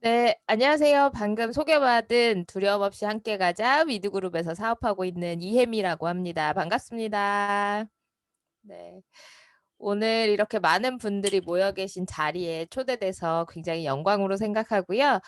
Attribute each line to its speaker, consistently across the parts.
Speaker 1: 네, 안녕하세요. 방금 소개받은 두려움 없이 함께 가자 위드그룹에서 사업하고 있는 이혜미라고 합니다. 반갑습니다. 네. 오늘 이렇게 많은 분들이 모여 계신 자리에 초대돼서 굉장히 영광으로 생각하고요.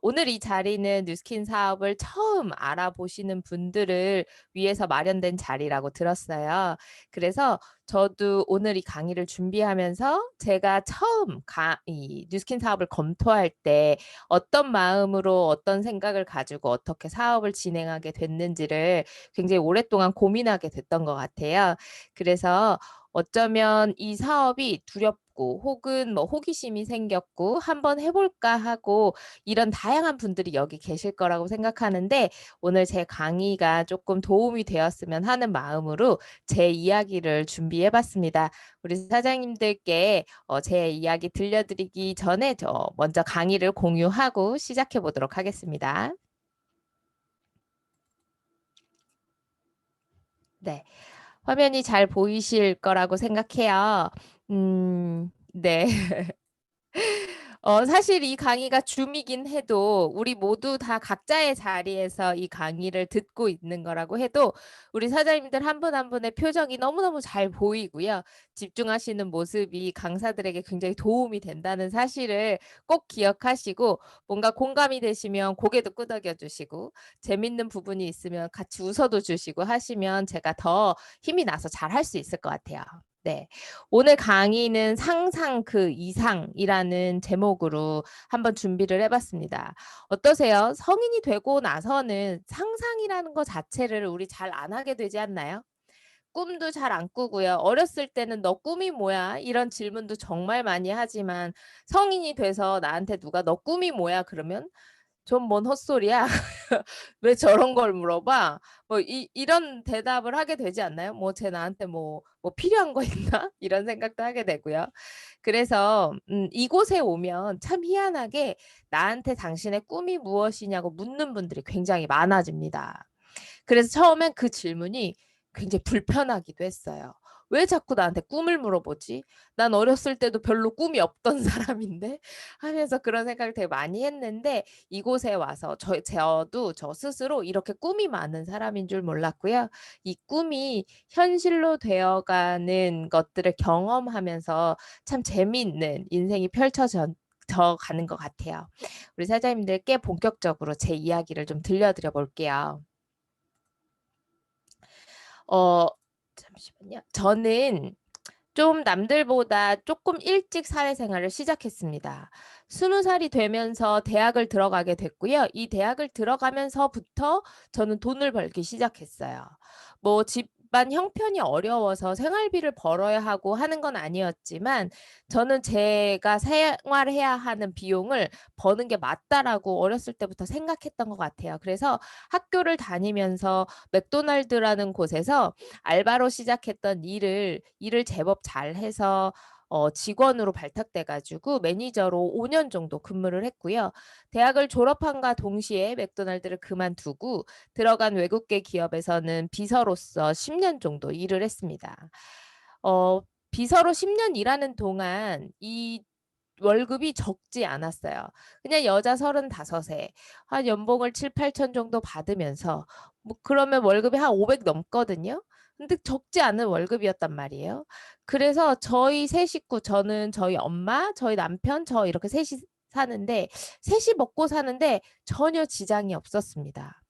Speaker 1: 오늘 이 자리는 뉴스킨 사업을 처음 알아보시는 분들을 위해서 마련된 자리라고 들었어요. 그래서 저도 오늘 이 강의를 준비하면서 제가 처음 이 뉴스킨 사업을 검토할 때 어떤 마음으로 어떤 생각을 가지고 어떻게 사업을 진행하게 됐는지를 굉장히 오랫동안 고민하게 됐던 것 같아요. 그래서 어쩌면 이 사업이 두렵고 혹은 뭐 호기심이 생겼고 한번 해볼까 하고 이런 다양한 분들이 여기 계실 거라고 생각하는데 오늘 제 강의가 조금 도움이 되었으면 하는 마음으로 제 이야기를 준비해봤습니다. 우리 사장님들께 제 이야기 들려드리기 전에 저 먼저 강의를 공유하고 시작해 보도록 하겠습니다. 네. 화면이 잘 보이실 거라고 생각해요. 네. 사실 이 강의가 줌이긴 해도 우리 모두 다 각자의 자리에서 이 강의를 듣고 있는 거라고 해도 우리 사장님들 한 분 한 분의 표정이 너무너무 잘 보이고요. 집중하시는 모습이 강사들에게 굉장히 도움이 된다는 사실을 꼭 기억하시고 뭔가 공감이 되시면 고개도 끄덕여 주시고 재밌는 부분이 있으면 같이 웃어도 주시고 하시면 제가 더 힘이 나서 잘 할 수 있을 것 같아요. 네. 오늘 강의는 상상 그 이상이라는 제목으로 한번 준비를 해봤습니다. 어떠세요? 성인이 되고 나서는 상상이라는 것 자체를 우리 잘 안 하게 되지 않나요? 꿈도 잘 안 꾸고요. 어렸을 때는 "너 꿈이 뭐야?" 이런 질문도 정말 많이 하지만 성인이 돼서 나한테 누가 "너 꿈이 뭐야?" 그러면 좀 뭔 헛소리야. 왜 저런 걸 물어봐? 뭐 이런 대답을 하게 되지 않나요? 뭐 쟤 나한테 뭐 필요한 거 있나? 이런 생각도 하게 되고요. 그래서 이곳에 오면 참 희한하게 나한테 당신의 꿈이 무엇이냐고 묻는 분들이 굉장히 많아집니다. 그래서 처음엔 그 질문이 굉장히 불편하기도 했어요. '왜 자꾸 나한테 꿈을 물어보지? 난 어렸을 때도 별로 꿈이 없던 사람인데?' 하면서 그런 생각을 되게 많이 했는데 이곳에 와서 저도 저 스스로 이렇게 꿈이 많은 사람인 줄 몰랐고요. 이 꿈이 현실로 되어가는 것들을 경험하면서 참 재미있는 인생이 져 가는 것 같아요. 우리 사장님들께 본격적으로 제 이야기를 좀 들려드려 볼게요. 어 잠시만요. 저는 좀 남들보다 조금 일찍 사회생활을 시작했습니다. 20 살이 되면서 대학을 들어가게 됐고요. 이 대학을 들어가면서부터 저는 돈을 벌기 시작했어요. 뭐 집안 형편이 어려워서 생활비를 벌어야 하고 하는 건 아니었지만 저는 제가 생활해야 하는 비용을 버는 게 맞다라고 어렸을 때부터 생각했던 것 같아요. 그래서 학교를 다니면서 맥도날드라는 곳에서 알바로 시작했던 일을 제법 잘해서 직원으로 발탁돼 가지고 매니저로 5년 정도 근무를 했고요. 대학을 졸업함과 동시에 맥도날드를 그만두고 들어간 외국계 기업에서는 비서로서 10년 정도 일을 했습니다. 어 비서로 10년 일하는 동안 이 월급이 적지 않았어요. 그냥 여자 35에 한 연봉을 7-8천 정도 받으면서 뭐 그러면 월급이 한 500 넘거든요. 근데 적지 않은 월급이었단 말이에요. 그래서 저희 세 식구 저는 저희 엄마, 저희 남편, 저 이렇게 셋이 사는데 셋이 먹고 사는데 전혀 지장이 없었습니다.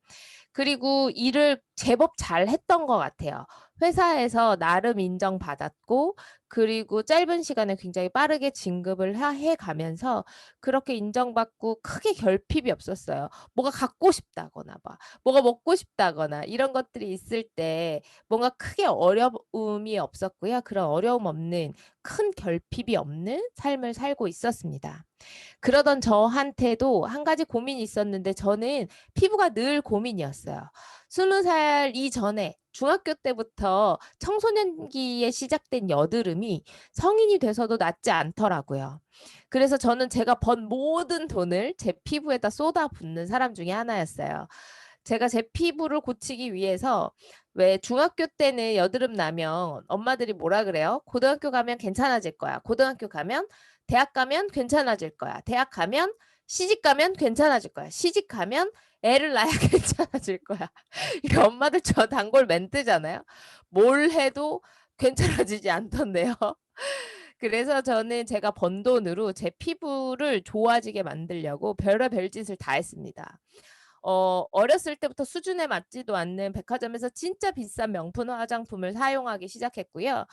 Speaker 1: 그리고 일을 제법 잘했던 것 같아요. 회사에서 나름 인정받았고 그리고 짧은 시간에 굉장히 빠르게 진급을 해 가면서 그렇게 인정받고 크게 결핍이 없었어요. 뭐가 갖고 싶다거나 뭐가 먹고 싶다거나 이런 것들이 있을 때 뭔가 크게 어려움이 없었고요. 그런 어려움 없는 큰 결핍이 없는 삶을 살고 있었습니다. 그러던 저한테도 한 가지 고민이 있었는데 저는 피부가 늘 고민이었어요. 20살 이전에 중학교 때부터 청소년기에 시작된 여드름이 성인이 돼서도 낫지 않더라고요. 그래서 저는 제가 번 모든 돈을 제 피부에다 쏟아붓는 사람 중에 하나였어요. 제가 제 피부를 고치기 위해서 왜 중학교 때는 여드름 나면 엄마들이 뭐라 그래요? "고등학교 가면 괜찮아질 거야. 고등학교 가면 대학 가면 괜찮아질 거야. 대학 가면 시집가면 괜찮아질 거야. 시집가면 애를 낳아야 괜찮아질 거야. 이게 엄마들 저 단골 멘트잖아요. 뭘 해도 괜찮아지지 않던데요. 그래서 저는 제가 번 돈으로 제 피부를 좋아지게 만들려고 별의별 짓을 다 했습니다. 어렸을 때부터 수준에 맞지도 않는 백화점에서 진짜 비싼 명품 화장품을 사용하기 시작했고요.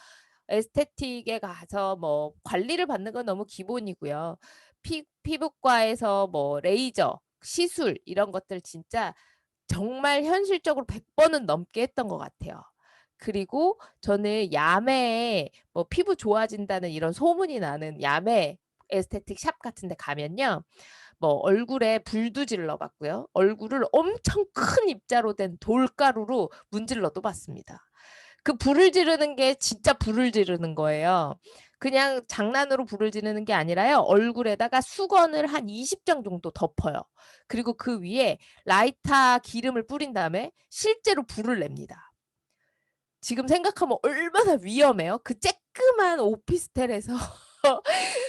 Speaker 1: 에스테틱에 가서 뭐 관리를 받는 건 너무 기본이고요. 피부과에서 뭐 레이저, 시술 이런 것들 진짜 정말 현실적으로 100번은 넘게 했던 것 같아요. 그리고 저는 야매에 뭐 피부 좋아진다는 이런 소문이 나는 야매 에스테틱 샵 같은 데 가면요. 뭐 얼굴에 불도 질러 봤고요. 얼굴을 엄청 큰 입자로 된 돌가루로 문질러도 봤습니다. 그 불을 지르는 게 진짜 불을 지르는 거예요. 그냥 장난으로 불을 지르는 게 아니라요. 얼굴에다가 수건을 한 20장 정도 덮어요. 그리고 그 위에 라이터 기름을 뿌린 다음에 실제로 불을 냅니다. 지금 생각하면 얼마나 위험해요. 그 쬐끄만 오피스텔에서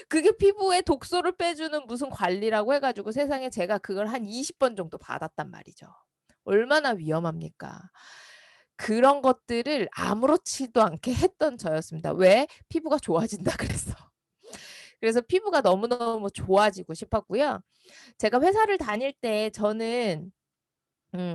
Speaker 1: 그게 피부에 독소를 빼주는 무슨 관리라고 해가지고 세상에 제가 그걸 한 20번 정도 받았단 말이죠. 얼마나 위험합니까? 그런 것들을 아무렇지도 않게 했던 저였습니다. 왜? 피부가 좋아진다 그랬어. 그래서 피부가 너무너무 좋아지고 싶었고요. 제가 회사를 다닐 때 저는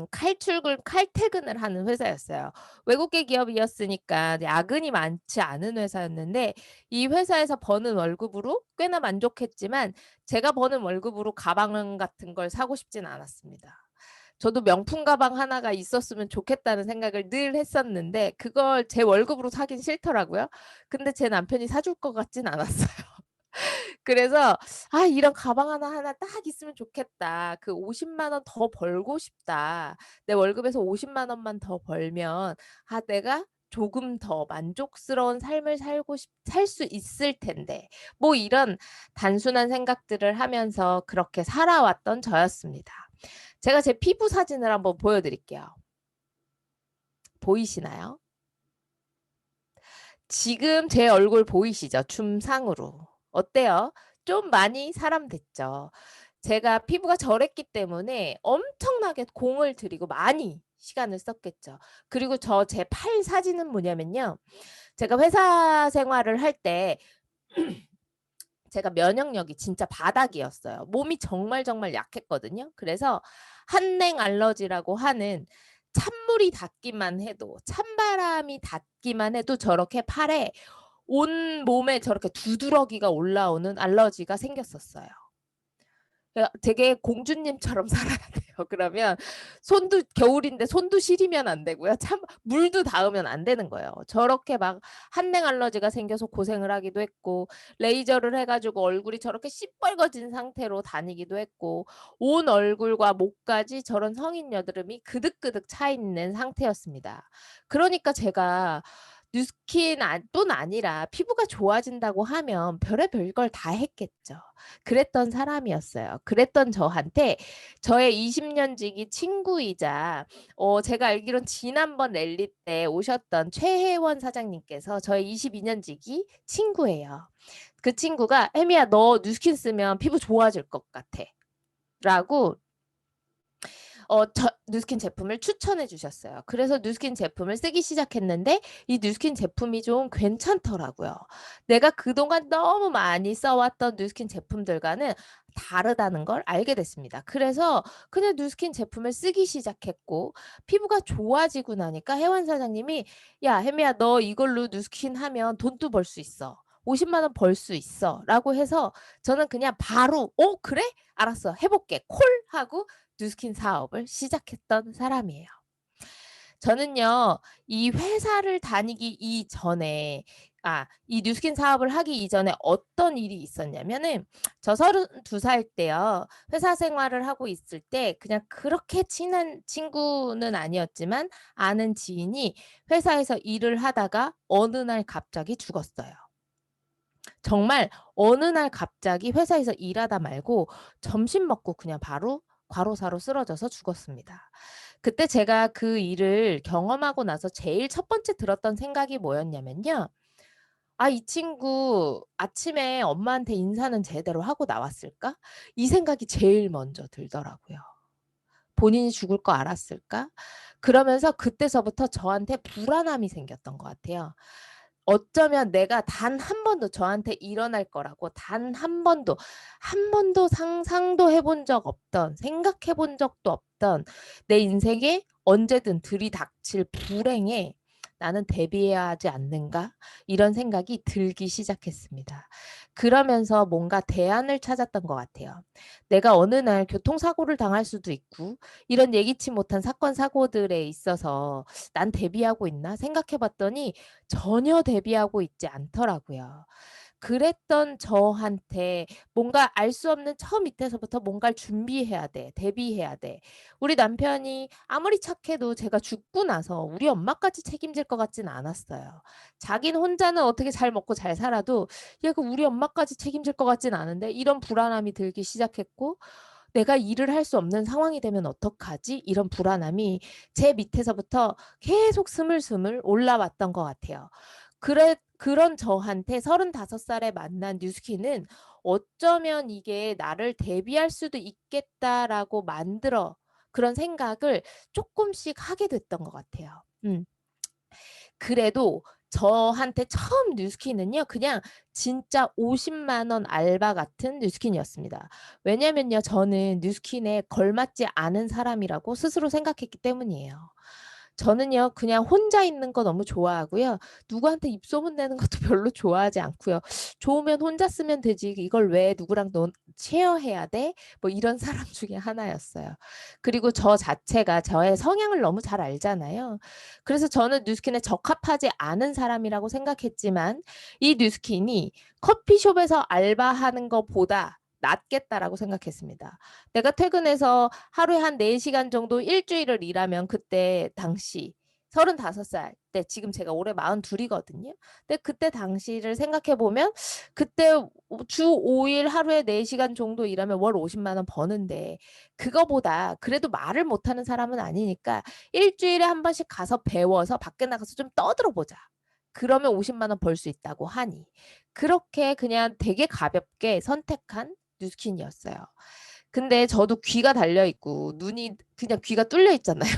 Speaker 1: 칼퇴근을 하는 회사였어요. 외국계 기업이었으니까 야근이 많지 않은 회사였는데 이 회사에서 버는 월급으로 꽤나 만족했지만 제가 버는 월급으로 가방 같은 걸 사고 싶진 않았습니다. 저도 명품 가방 하나가 있었으면 좋겠다는 생각을 늘 했었는데 그걸 제 월급으로 사긴 싫더라고요. 근데 제 남편이 사줄 것 같진 않았어요. 그래서 '아 이런 가방 하나 딱 있으면 좋겠다. 그 50만 원 더 벌고 싶다. 내 월급에서 50만 원만 더 벌면 내가 조금 더 만족스러운 삶을 살 수 있을 텐데.' 뭐 이런 단순한 생각들을 하면서 그렇게 살아왔던 저였습니다. 제가 제 피부 사진을 한번 보여 드릴게요. 보이시나요? 지금 제 얼굴 보이시죠? 줌상으로. 어때요? 좀 많이 사람됐죠. 제가 피부가 저랬기 때문에 엄청나게 공을 들이고 많이 시간을 썼겠죠. 그리고 제 팔 사진은 뭐냐면요. 제가 회사 생활을 할 때 제가 면역력이 진짜 바닥이었어요. 몸이 정말 약했거든요. 그래서 한냉 알러지라고 하는 찬물이 닿기만 해도 찬바람이 닿기만 해도 저렇게 팔에 온몸에 저렇게 두드러기가 올라오는 알러지가 생겼었어요. 되게 공주님처럼 살아야 돼요. 그러면 손도 겨울인데 손도 시리면 안 되고요. 참 물도 닿으면 안 되는 거예요. 저렇게 막 한냉 알러지가 생겨서 고생을 하기도 했고 레이저를 해 가지고 얼굴이 저렇게 시뻘거진 상태로 다니기도 했고 온 얼굴과 목까지 저런 성인 여드름이 그득그득 차 있는 상태였습니다. 그러니까 제가 뉴스킨 뿐 아니라 피부가 좋아진다고 하면 별의별 걸 다 했겠죠. 그랬던 사람이었어요. 그랬던 저한테 저의 20년 지기 친구이자 제가 알기론 지난번 랠리 때 오셨던 최혜원 사장님께서 저의 22년 지기 친구예요. 그 친구가 "혜미야 너 뉴스킨 쓰면 피부 좋아질 것 같아." 라고 뉴스킨 제품을 추천해 주셨어요. 그래서 뉴스킨 제품을 쓰기 시작했는데 이 뉴스킨 제품이 좀 괜찮더라고요. 내가 그동안 너무 많이 써왔던 뉴스킨 제품들과는 다르다는 걸 알게 됐습니다. 그래서 그냥 뉴스킨 제품을 쓰기 시작했고 피부가 좋아지고 나니까 혜원 사장님이 "야 혜미야 너 이걸로 뉴스킨 하면 돈도 벌 수 있어. 50만 원 벌 수 있어." 라고 해서 저는 그냥 바로 "어 그래? 알았어. 해 볼게. 콜." 하고 뉴스킨 사업을 시작했던 사람이에요. 저는요. 이 회사를 다니기 이전에 이 뉴스킨 사업을 하기 이전에 어떤 일이 있었냐면은 저 32살 때요. 회사 생활을 하고 있을 때 그냥 그렇게 친한 친구는 아니었지만 아는 지인이 회사에서 일을 하다가 어느 날 갑자기 죽었어요. 정말 어느 날 갑자기 회사에서 일하다 말고 점심 먹고 그냥 바로 과로사로 쓰러져서 죽었습니다. 그때 제가 그 일을 경험하고 나서 제일 첫 번째 들었던 생각이 뭐였냐면요. '아 이 친구 아침에 엄마한테 인사는 제대로 하고 나왔을까?' 이 생각이 제일 먼저 들더라고요. '본인이 죽을 거 알았을까?' 그러면서 그때서부터 저한테 불안함이 생겼던 것 같아요. 어쩌면 내가 단 한 번도 저한테 일어날 거라고 단 한 번도 상상도 해본 적 없던 생각해 본 적도 없던 내 인생에 언제든 들이닥칠 불행에 '나는 대비해야 하지 않는가?' 이런 생각이 들기 시작했습니다. 그러면서 뭔가 대안을 찾았던 것 같아요. 내가 어느 날 교통사고를 당할 수도 있고 이런 예기치 못한 사건 사고들에 있어서 '난 대비하고 있나?' 생각해 봤더니 전혀 대비하고 있지 않더라고요. 그랬던 저한테 뭔가 알 수 없는 저 밑에서부터 뭔가를 준비해야 돼. 대비해야 돼. 우리 남편이 아무리 착해도 제가 죽고 나서 우리 엄마까지 책임질 것 같진 않았어요. 자기는 혼자는 어떻게 잘 먹고 잘 살아도 '야 그 우리 엄마까지 책임질 것 같진 않은데.' 이런 불안함이 들기 시작했고 '내가 일을 할 수 없는 상황이 되면 어떡하지?' 이런 불안함이 제 밑에서부터 계속 스물스물 올라왔던 것 같아요. 그런 저한테 35 살에 만난 뉴스키는 어쩌면 이게 '나를 대비할 수도 있겠다.'라고 만들어 그런 생각을 쪼끔씩 하게 됐던 것 같아요. 그래도 저한테 처음 뉴스킨은요 그냥 진짜 50만 원 알바 같은 뉴스킨이었습니다. 왜냐면요 저는 뉴스킨에 걸맞지 않은 사람이라고 스스로 생각했기 때문이에요. 저는요 그냥 혼자 있는 거 너무 좋아하고요. 누구한테 입소문 내는 것도 별로 좋아하지 않고요. '좋으면 혼자 쓰면 되지 이걸 왜 누구랑 넌 쉐어해야 돼?' 뭐 이런 사람 중에 하나였어요. 그리고 저 자체가 저의 성향을 너무 잘 알잖아요. 그래서 저는 뉴스킨에 적합하지 않은 사람이라고 생각했지만 이 뉴스킨이 '커피숍에서 알바하는 것보다 낫겠다.'라고 생각했습니다. 내가 퇴근해서 하루에 한 4 시간 정도 일 주일을 일하면 그때 당시 35살 때 지금 제가 올해 42 이거든요. 근데 그때 당시를 생각해 보면 그때 주 5일 하루에 4 시간 정도 일하면 월 50만 원 버는데 그거보다 그래도 말을 못하는 사람은 아니니까 일 주일에 한 번씩 가서 배워서 밖에 나가서 좀 떠들어 보자. 그러면 50만 원 벌 수 있다고 하니. 그렇게 그냥 되게 가볍게 선택한 뉴스킨이었어요. 근데 저도 귀가 달려 있고 눈이 그냥 귀가 뚫려 있잖아요.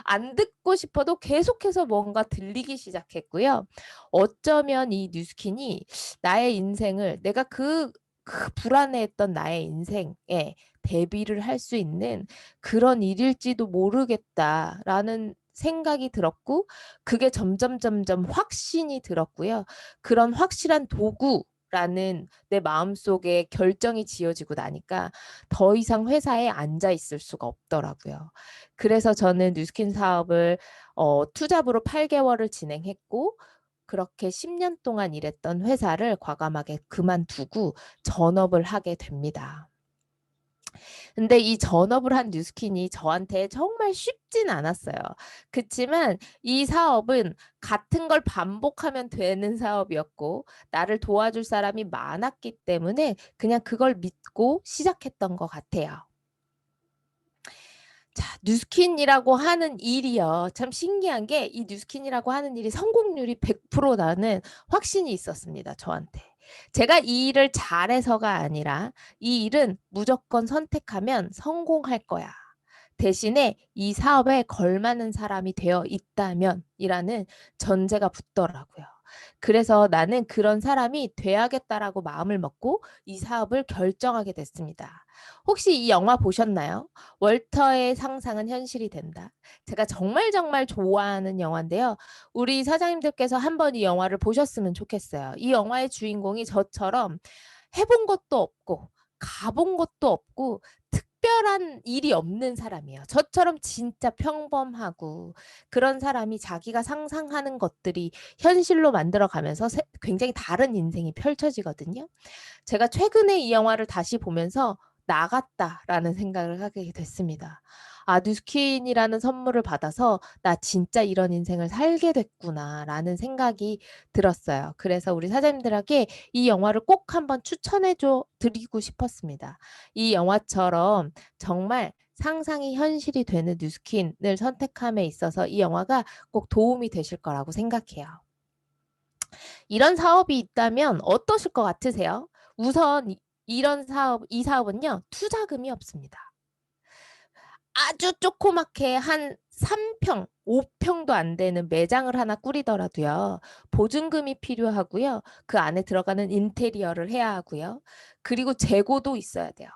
Speaker 1: 안 듣고 싶어도 계속해서 뭔가 들리기 시작했고요. 어쩌면 이 뉴스킨이 나의 인생을 내가 그 불안해했던 나의 인생에 대비를 할 수 있는 그런 일일지도 모르겠다라는 생각이 들었고 그게 점점 확신이 들었고요. 그런 확실한 도구라는 내 마음속에 결정이 지어지고 나니까 더 이상 회사에 앉아 있을 수가 없더라고요. 그래서 저는 뉴스킨 사업을 투잡으로 8 개월을 진행했고 그렇게 10년 동안 일했던 회사를 과감하게 그만두고 전업을 하게 됩니다. 근데 이 전업을 한 뉴스킨이 저한테 정말 쉽진 않았어요. 그치만 이 사업은 같은 걸 반복하면 되는 사업이었고 나를 도와줄 사람이 많았기 때문에 그냥 그걸 믿고 시작했던 것 같아요. 자 뉴스킨이라고 하는 일이요. 참 신기한 게 이 뉴스킨이라고 하는 일이 성공률이 100% 나는 확신이 있었습니다 저한테. 제가 이 일을 잘해서가 아니라 '이 일은 무조건 선택하면 성공할 거야. 대신에 이 사업에 걸맞는 사람이 되어 있다면.'이라는 전제가 붙더라고요. 그래서 '나는 그런 사람이 돼야겠다.'라고 마음을 먹고 이 사업을 결정하게 됐습니다. 혹시 이 영화 보셨나요? 월터의 상상은 현실이 된다. 제가 정말 좋아하는 영화인데요. 우리 사장님들께서 한번 이 영화를 보셨으면 좋겠어요. 이 영화의 주인공이 저처럼 해본 것도 없고 가본 것도 없고 특별한 일이 없는 사람이에요. 저처럼 진짜 평범하고 그런 사람이 자기가 상상하는 것들이 현실로 만들어 가면서 굉장히 다른 인생이 펼쳐지거든요. 제가 최근에 이 영화를 다시 보면서 '나갔다.'라는 생각을 하게 됐습니다. '아 뉴스킨이라는 선물을 받아서 나 진짜 이런 인생을 살게 됐구나.'라는 생각이 들었어요. 그래서 우리 사장님들에게 이 영화를 꼭 한번 추천해 줘 드리고 싶었습니다. 이 영화처럼 정말 상상이 현실이 되는 뉴스킨을 선택함에 있어서 이 영화가 꼭 도움이 되실 거라고 생각해요. 이런 사업이 있다면 어떠실 것 같으세요? 우선 이 사업은요, 투자금이 없습니다. 아주 조그맣게 한 3평, 5평도 안 되는 매장을 하나 꾸리더라도요. 보증금이 필요하고요. 그 안에 들어가는 인테리어를 해야 하고요. 그리고 재고도 있어야 돼요.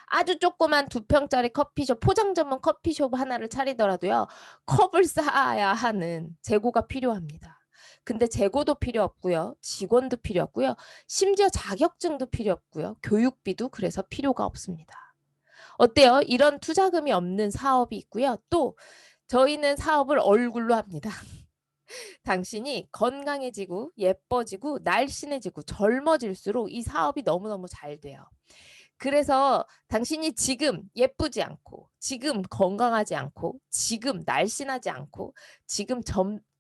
Speaker 1: 아주 조그만 2평짜리 커피숍, 포장 전문 커피숍 하나를 차리더라도요. 컵을 쌓아야 하는 재고가 필요합니다. 근데 재고도 필요 없고요. 직원도 필요 없고요. 심지어 자격증도 필요 없고요. 교육비도 그래서 필요가 없습니다. 어때요? 이런 투자금이 없는 사업이 있고요. 또 저희는 사업을 얼굴로 합니다. 당신이 건강해지고 예뻐지고 날씬해지고 젊어질수록 이 사업이 너무너무 잘 돼요. 그래서 당신이 지금 예쁘지 않고 지금 건강하지 않고 지금 날씬하지 않고 지금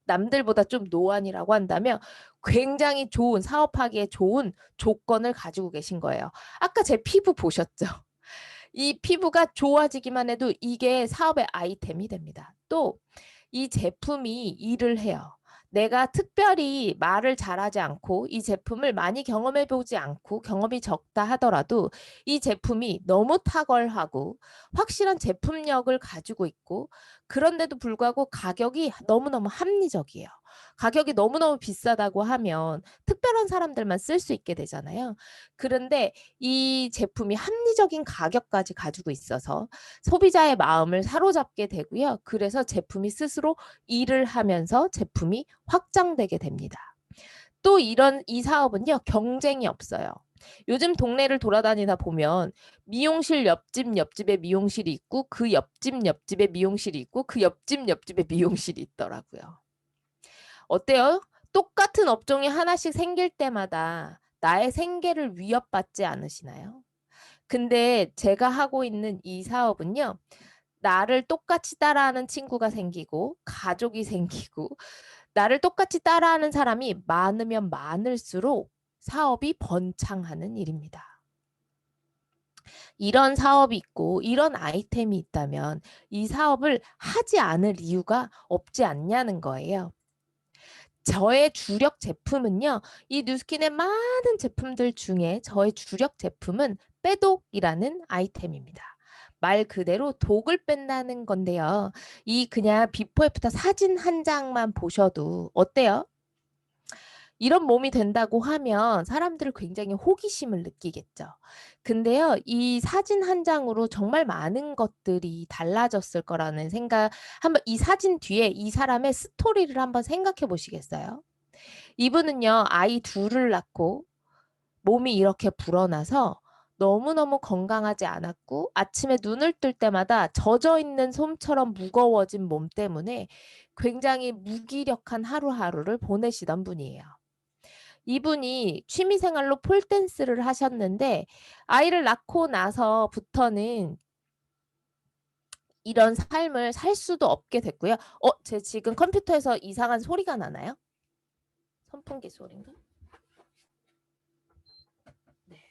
Speaker 1: 남들보다 좀 노안이라고 한다면 굉장히 좋은 사업하기에 좋은 조건을 가지고 계신 거예요. 아까 제 피부 보셨죠? 이 피부가 좋아지기만 해도 이게 사업의 아이템이 됩니다. 또 이 제품이 일을 해요. 내가 특별히 말을 잘하지 않고 이 제품을 많이 경험해 보지 않고 경험이 적다 하더라도 이 제품이 너무 탁월하고 확실한 제품력을 가지고 있고 그런데도 불구하고 가격이 너무너무 합리적이에요. 가격이 너무너무 비싸다고 하면 특별한 사람들만 쓸 수 있게 되잖아요. 그런데 이 제품이 합리적인 가격까지 가지고 있어서 소비자의 마음을 사로잡게 되고요. 그래서 제품이 스스로 일을 하면서 제품이 확장되게 됩니다. 또 이 사업은요, 경쟁이 없어요. 요즘 동네를 돌아다니다 보면 미용실 옆집에 미용실이 있고 그 옆집에 미용실이 있고 그 옆집에 미용실이 있더라고요. 어때요? 똑같은 업종이 하나씩 생길 때마다 나의 생계를 위협받지 않으시나요? 근데 제가 하고 있는 이 사업은요. 나를 똑같이 따라하는 친구가 생기고 가족이 생기고 나를 똑같이 따라하는 사람이 많으면 많을수록 사업이 번창하는 일입니다. 이런 사업이 있고 이런 아이템이 있다면 이 사업을 하지 않을 이유가 없지 않냐는 거예요. 저의 주력 제품은요. 이 뉴스킨의 많은 제품들 중에 저의 주력 제품은 빼독이라는 아이템입니다. 말 그대로 독을 뺀다는 건데요. 이 그냥 비포 애프터 사진 한 장만 보셔도 어때요? 이런 몸이 된다고 하면 사람들은 굉장히 호기심을 느끼겠죠. 근데요, 이 사진 한 장으로 정말 많은 것들이 달라졌을 거라는 생각, 한번 이 사진 뒤에 이 사람의 스토리를 한번 생각해 보시겠어요? 이분은요, 아이 둘을 낳고 몸이 이렇게 불어나서 너무너무 건강하지 않았고 아침에 눈을 뜰 때마다 젖어 있는 솜처럼 무거워진 몸 때문에 굉장히 무기력한 하루하루를 보내시던 분이에요. 이분이 취미생활로 폴댄스를 하셨는데 아이를 낳고 나서부터는 이런 삶을 살 수도 없게 됐고요. 제 지금 컴퓨터에서 이상한 소리가 나나요? 선풍기 소리인가? 네.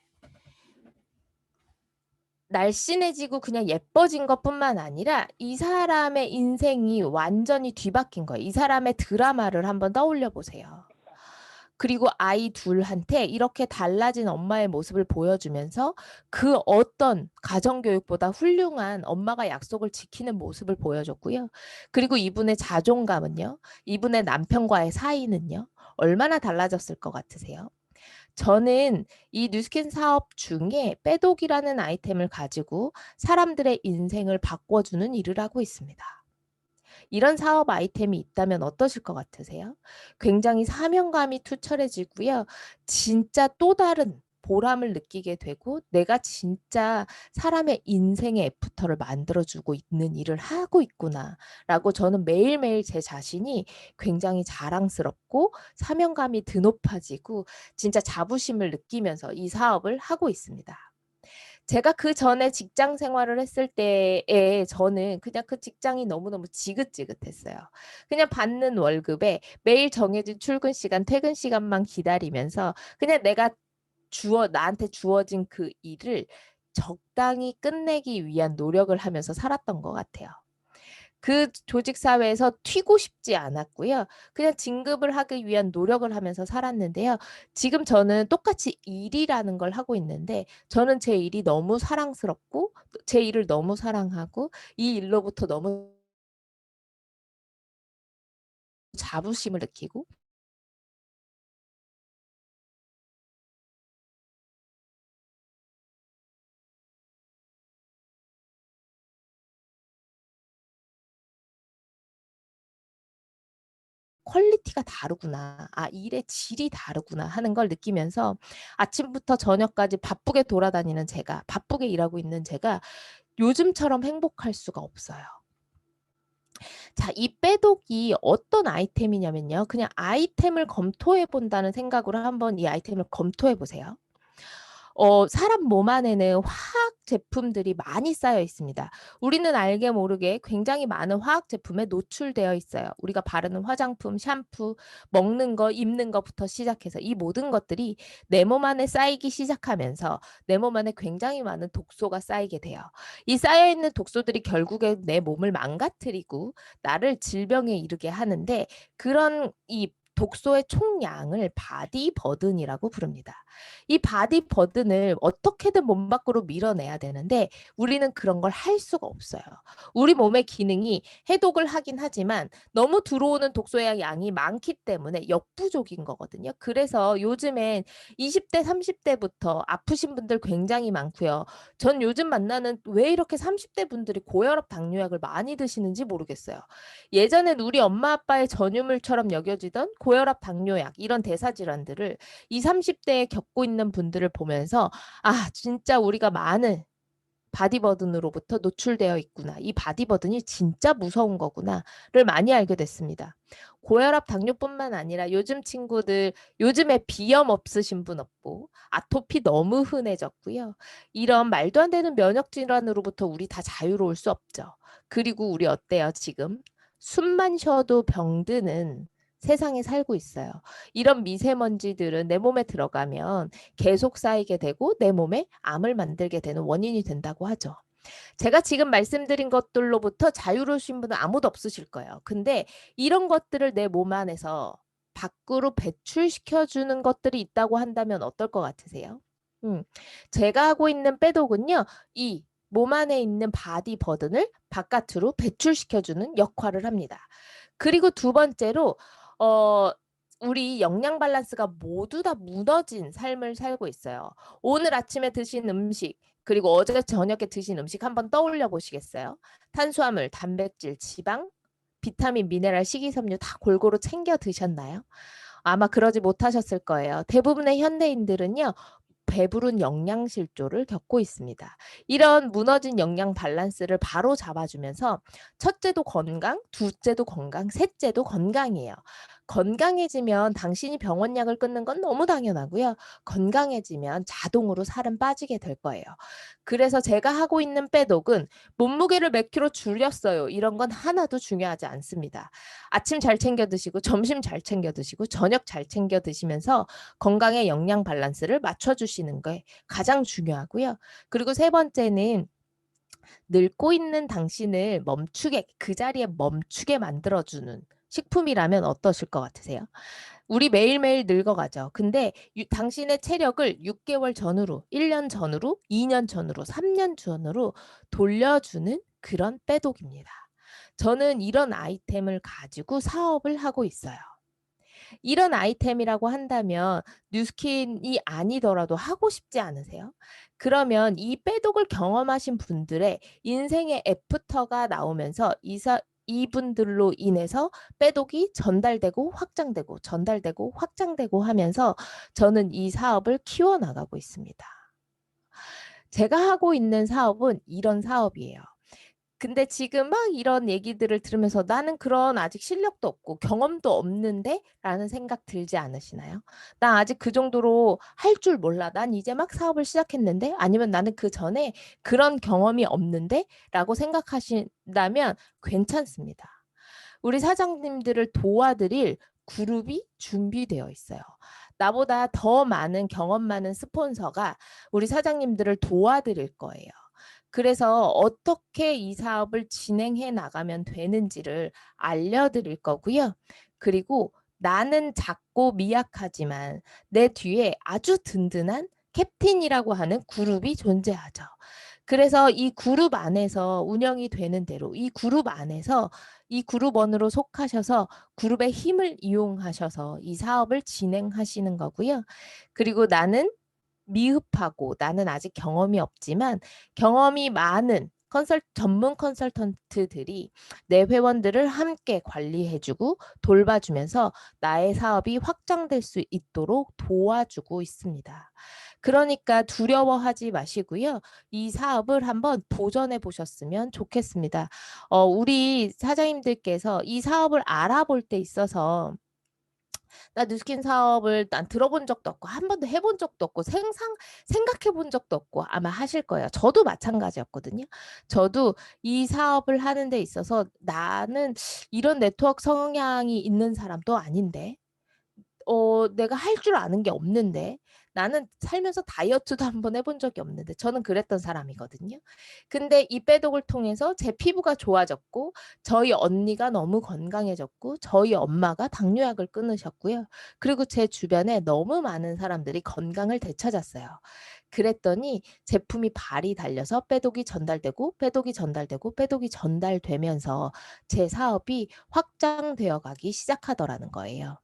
Speaker 1: 날씬해지고 그냥 예뻐진 것뿐만 아니라 이 사람의 인생이 완전히 뒤바뀐 거예요. 이 사람의 드라마를 한번 떠올려 보세요. 그리고 아이 둘한테 이렇게 달라진 엄마의 모습을 보여주면서 그 어떤 가정교육보다 훌륭한 엄마가 약속을 지키는 모습을 보여줬고요. 그리고 이분의 자존감은요. 이분의 남편과의 사이는요. 얼마나 달라졌을 것 같으세요? 저는 이 뉴스킨 사업 중에 빼독이라는 아이템을 가지고 사람들의 인생을 바꿔주는 일을 하고 있습니다. 이런 사업 아이템이 있다면 어떠실 것 같으세요? 굉장히 사명감이 투철해지고요. 진짜 또 다른 보람을 느끼게 되고 내가 진짜 사람의 인생의 애프터를 만들어주고 있는 일을 하고 있구나라고 저는 매일매일 제 자신이 굉장히 자랑스럽고 사명감이 드높아지고 진짜 자부심을 느끼면서 이 사업을 하고 있습니다. 제가 그전에 직장 생활을 했을 때에 저는 그냥 그 직장이 너무너무 지긋지긋했어요. 그냥 받는 월급에 매일 정해진 출근 시간, 퇴근 시간만 기다리면서 그냥 나한테 주어진 그 일을 적당히 끝내기 위한 노력을 하면서 살았던 것 같아요. 그 조직 사회에서 튀고 싶지 않았고요. 그냥 진급을 하기 위한 노력을 하면서 살았는데요. 지금 저는 똑같이 일이라는 걸 하고 있는데 저는 제 일이 너무 사랑스럽고 제 일을 너무 사랑하고 이 일로부터 너무 자부심을 느끼고 퀄리티가 다르구나. 아, 일의 질이 다르구나 하는 걸 느끼면서 아침부터 저녁까지 바쁘게 돌아다니는 제가, 바쁘게 일하고 있는 제가 요즘처럼 행복할 수가 없어요. 자, 이 빼독이 어떤 아이템이냐면요. 그냥 아이템을 검토해 본다는 생각으로 한번 이 아이템을 검토해 보세요. 사람 몸 안에는 화학 제품들이 많이 쌓여 있습니다. 우리는 알게 모르게 굉장히 많은 화학 제품에 노출되어 있어요. 우리가 바르는 화장품, 샴푸, 먹는 거, 입는 것부터 시작해서 이 모든 것들이 내 몸 안에 쌓이기 시작하면서 내 몸 안에 굉장히 많은 독소가 쌓이게 돼요. 이 쌓여 있는 독소들이 결국에 내 몸을 망가뜨리고 나를 질병에 이르게 하는데 그런 이 독소의 총량을 바디 버든이라고 부릅니다. 이 바디 버든을 어떻게든 몸 밖으로 밀어내야 되는데 우리는 그런 걸 할 수가 없어요. 우리 몸의 기능이 해독을 하긴 하지만 너무 들어오는 독소의 양이 많기 때문에 역부족인 거거든요. 그래서 요즘엔 20대, 30대부터 아프신 분들 굉장히 많고요. 전 요즘 만나는 왜 이렇게 30대 분들이 고혈압 당뇨약을 많이 드시는지 모르겠어요. 예전엔 우리 엄마 아빠의 전유물처럼 여겨지던 고혈압 당뇨약 이런 대사질환들을 20, 30대에 겪고 있는 분들을 보면서 아, 진짜 우리가 많은 바디버든으로부터 노출되어 있구나. 이 바디버든이 진짜 무서운 거구나를 많이 알게 됐습니다. 고혈압 당뇨뿐만 아니라 요즘 친구들 요즘에 비염 없으신 분 없고 아토피 너무 흔해졌고요. 이런 말도 안 되는 면역 질환으로부터 우리 다 자유로울 수 없죠. 그리고 우리 어때요, 지금? 숨만 쉬어도 병드는 세상에 살고 있어요. 이런 미세먼지들은 내 몸에 들어가면 계속 쌓이게 되고 내 몸에 암을 만들게 되는 원인이 된다고 하죠. 제가 지금 말씀드린 것들로부터 자유로우신 분은 아무도 없으실 거예요. 근데 이런 것들을 내 몸 안에서 밖으로 배출시켜 주는 것들이 있다고 한다면 어떨 것 같으세요? 음, 제가 하고 있는 빼독은요, 이 몸 안에 있는 바디 버든을 바깥으로 배출시켜 주는 역할을 합니다. 그리고 두 번째로 어 우리 영양 밸런스가 모두 다 무너진 삶을 살고 있어요. 오늘 아침에 드신 음식 그리고 어제 저녁에 드신 음식 한번 떠올려 보시겠어요? 탄수화물, 단백질, 지방, 비타민, 미네랄, 식이섬유 다 골고루 챙겨 드셨나요? 아마 그러지 못하셨을 거예요. 대부분의 현대인들은요. 배부른 영양실조를 겪고 있습니다. 이런 무너진 영양 밸런스를 바로 잡아주면서 첫째도 건강, 둘째도 건강, 셋째도 건강이에요. 건강해지면 당신이 병원약을 끊는 건 너무 당연하고요. 건강해지면 자동으로 살은 빠지게 될 거예요. 그래서 제가 하고 있는 빼독은 몸무게를 몇 킬로 줄였어요. 이런 건 하나도 중요하지 않습니다. 아침 잘 챙겨 드시고 점심 잘 챙겨 드시고 저녁 잘 챙겨 드시면서 건강의 영양 밸런스를 맞춰주시는 게 가장 중요하고요. 그리고 세 번째는 늙고 있는 당신을 멈추게 그 자리에 멈추게 만들어주는 식품이라면 어떠실 것 같으세요? 우리 매일매일 늙어가죠. 근데 당신의 체력을 6개월 전으로, 1년 전으로, 2년 전으로, 3년 전으로 돌려주는 그런 빼독입니다. 저는 이런 아이템을 가지고 사업을 하고 있어요. 이런 아이템이라고 한다면 뉴스킨이 아니더라도 하고 싶지 않으세요? 그러면 이 빼독을 경험하신 분들의 인생의 애프터가 나오면서 이분들로 인해서 빼독이 전달되고 확장되고 전달되고 확장되고 하면서 저는 이 사업을 키워나가고 있습니다. 제가 하고 있는 사업은 이런 사업이에요. 근데 지금 막 이런 얘기들을 들으면서 '나는 그런 아직 실력도 없고 경험도 없는데?' 라는 생각 들지 않으시나요? '나 아직 그 정도로 할 줄 몰라. 난 이제 막 사업을 시작했는데?' 아니면 '나는 그전에 그런 경험이 없는데?' 라고 생각하신다면 괜찮습니다. 우리 사장님들을 도와드릴 그룹이 준비되어 있어요. 나보다 더 많은 경험 많은 스폰서가 우리 사장님들을 도와드릴 거예요. 그래서 어떻게 이 사업을 진행해 나가면 되는지를 알려드릴 거고요. 그리고 나는 작고 미약하지만 내 뒤에 아주 든든한 캡틴이라고 하는 그룹이 존재하죠. 그래서 이 그룹 안에서 운영이 되는 대로 이 그룹 안에서 이 그룹원으로 속하셔서 그룹의 힘을 이용하셔서 이 사업을 진행하시는 거고요. 그리고 나는 미흡하고 나는 아직 경험이 없지만 경험이 많은 전문 컨설턴트들이 내 회원들을 함께 관리해주고 돌봐주면서 나의 사업이 확장될 수 있도록 도와주고 있습니다. 그러니까 두려워하지 마시고요. 이 사업을 한번 도전해 보셨으면 좋겠습니다. 우리 사장님들께서 이 사업을 알아볼 때 있어서 나 뉴스킨 사업을 난 들어본 적도 없고 한 번도 해본 적도 없고 생각해 본 적도 없고 아마 하실 거예요. 저도 마찬가지였거든요. 저도 이 사업을 하는 데 있어서 나는 이런 네트워크 성향이 있는 사람도 아닌데 내가 할 줄 아는 게 없는데 나는 살면서 다이어트도 한번 해본 적이 없는데 저는 그랬던 사람이거든요. 근데 이 빼독을 통해서 제 피부가 좋아졌고 저희 언니가 너무 건강해졌고 저희 엄마가 당뇨약을 끊으셨고요. 그리고 제 주변에 너무 많은 사람들이 건강을 되찾았어요. 그랬더니 제품이 발이 달려서 빼독이 전달되고 빼독이 전달되고 빼독이 전달되면서 제 사업이 확장되어 가기 시작하더라는 거예요.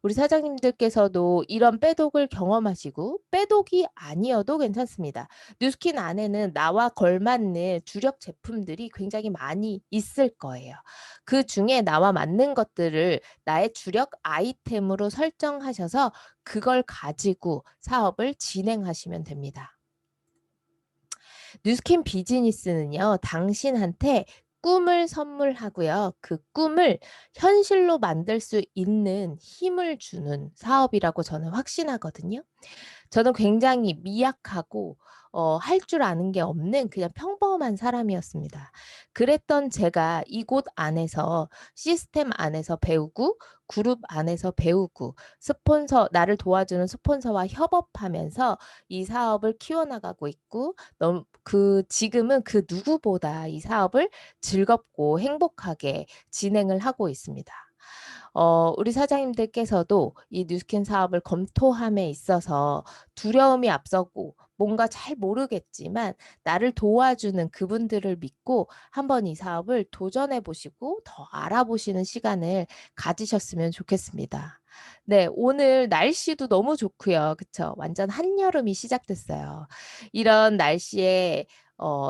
Speaker 1: 우리 사장님들께서도 이런 빼독을 경험하시고 빼독이 아니어도 괜찮습니다. 뉴스킨 안에는 나와 걸맞는 주력 제품들이 굉장히 많이 있을 거예요. 그중에 나와 맞는 것들을 나의 주력 아이템으로 설정하셔서 그걸 가지고 사업을 진행하시면 됩니다. 뉴스킨 비즈니스는요, 당신한테 꿈을 선물하고요. 그 꿈을 현실로 만들 수 있는 힘을 주는 사업이라고 저는 확신하거든요. 저는 굉장히 미약하고 할 줄 아는 게 없는 그냥 평범한 사람이었습니다. 그랬던 제가 이곳 안에서 시스템 안에서 배우고 그룹 안에서 배우고 나를 도와주는 스폰서와 협업하면서 이 사업을 키워나가고 있고 지금은 그 누구보다 이 사업을 즐겁고 행복하게 진행을 하고 있습니다. 우리 사장님들께서도 이 뉴스킨 사업을 검토함에 있어서 두려움이 앞서고 뭔가 잘 모르겠지만 나를 도와주는 그분들을 믿고 한번 이 사업을 도전해 보시고 더 알아보시는 시간을 가지셨으면 좋겠습니다. 네, 오늘 날씨도 너무 좋고요. 그쵸? 완전 한여름이 시작됐어요. 이런 날씨에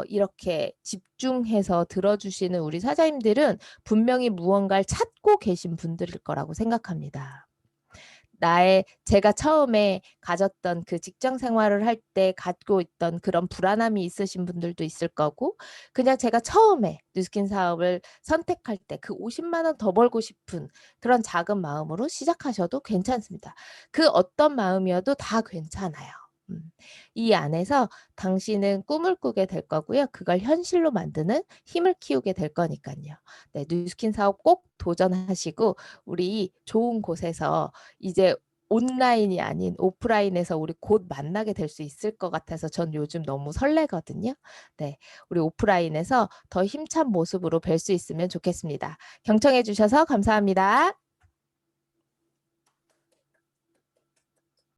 Speaker 1: 이렇게 집중해서 들어주시는 우리 사장님들은 분명히 무언가를 찾고 계신 분들일 거라고 생각합니다. 제가 처음에 가졌던 그 직장 생활을 할 때 갖고 있던 그런 불안함이 있으신 분들도 있을 거고, 그냥 제가 처음에 뉴스킨 사업을 선택할 때 그 50만 원 더 벌고 싶은 그런 작은 마음으로 시작하셔도 괜찮습니다. 그 어떤 마음이어도 다 괜찮아요. 이 안에서 당신은 꿈을 꾸게 될 거고요. 그걸 현실로 만드는 힘을 키우게 될 거니까요. 네, 뉴스킨 사업 꼭 도전하시고 우리 좋은 곳에서 이제 온라인이 아닌 오프라인에서 우리 곧 만나게 될 수 있을 것 같아서 전 요즘 너무 설레거든요. 네, 우리 오프라인에서 더 힘찬 모습으로 뵐 수 있으면 좋겠습니다. 경청해 주셔서 감사합니다.